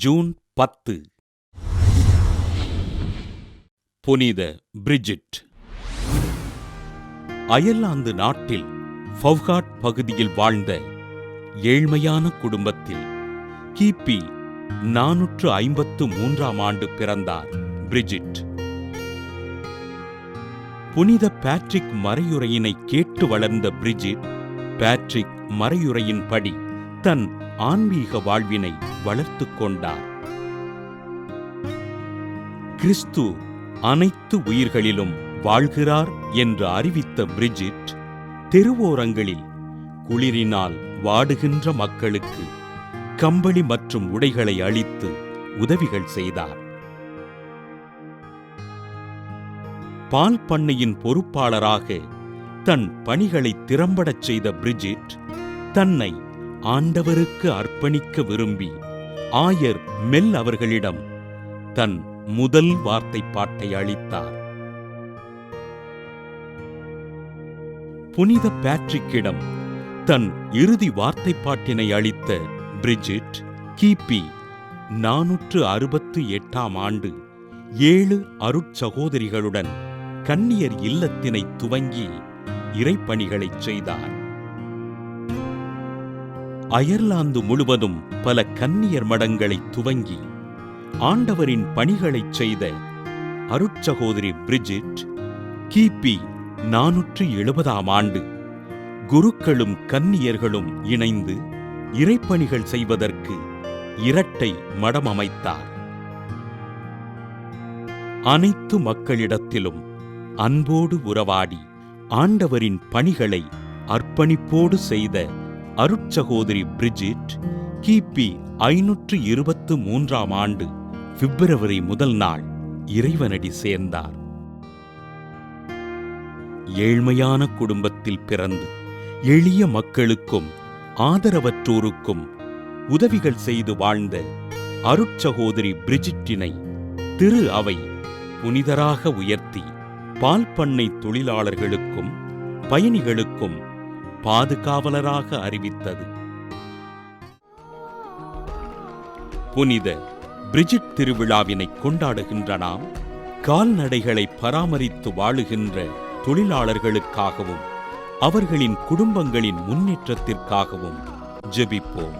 June 10. புனித Brigitte. Ireland நாட்டில் ஃபவ்காட் பகுதியில் வாழ்ந்த ஏழ்மையான குடும்பத்தில் கிபி 453ஆம் ஆண்டு பிறந்தார் பிரிஜிட். புனித பேட்ரிக் மறையுரையினை கேட்டு வளர்ந்த பிரிஜிட் பேட்ரிக் மறையுரையின்படி தன் ஆன்மீக வாழ்வினை வளர்த்துக் கொண்டார். கிறிஸ்து அனைத்து உயிர்களிலும் வாழ்கிறார் என்று அறிவித்த பிரிஜிட் தெருவோரங்களில் குளிரினால் வாடுகின்ற மக்களுக்கு கம்பளி மற்றும் உடைகளை அளித்து உதவிகள் செய்தார். பால் பண்ணையின் பொறுப்பாளராக தன் பணிகளை திறம்படச் செய்த பிரிஜிட் தன்னை ஆண்டவருக்கு அர்ப்பணிக்க விரும்பி ஆயர் மெல் அவர்களிடம் தன் முதல் வார்த்தைப்பாட்டை அளித்தார். புனித பேட்ரிக்கிடம் தன் இறுதி வார்த்தைப்பாட்டினை அளித்த பிரிஜிட் கிபி 468ஆம் ஆண்டு 7 அருட்சகோதரிகளுடன் கன்னியர் இல்லத்தினை துவங்கி இறைப்பணிகளைச் செய்தார். அயர்லாந்து முழுவதும் பல கன்னியர் மடங்களை துவங்கி ஆண்டவரின் பணிகளைச் செய்த அருட்சகோதரி பிரிஜிட் கிபி 470ஆம் ஆண்டு குருக்களும் கன்னியர்களும் இணைந்து இறைப்பணிகள் செய்வதற்கு இரட்டை மடம் அமைத்தார். அனைத்து மக்களிடத்திலும் அன்போடு உறவாடி ஆண்டவரின் பணிகளை அர்ப்பணிப்போடு செய்த அருட்சகோதரி பிரிஜிட் கிபி 523ஆம் ஆண்டு பிப்ரவரி 1 இறைவனடி சேர்ந்தார். ஏழ்மையான குடும்பத்தில் பிறந்து எளிய மக்களுக்கும் ஆதரவற்றோருக்கும் உதவிகள் செய்து வாழ்ந்த அருட்சகோதரி பிரிஜிட்டினை திரு அவை புனிதராக உயர்த்தி பால் பண்ணை தொழிலாளர்களுக்கும் பயணிகளுக்கும் பாதுகாவலராக அறிவித்தது. புனித பிரிஜிட் திருவிழாவினை கொண்டாடுகின்ற நாம் கால்நடைகளை பராமரித்து வாழுகின்ற தொழிலாளர்களுக்காகவும் அவர்களின் குடும்பங்களின் முன்னேற்றத்திற்காகவும் ஜெபிப்போம்.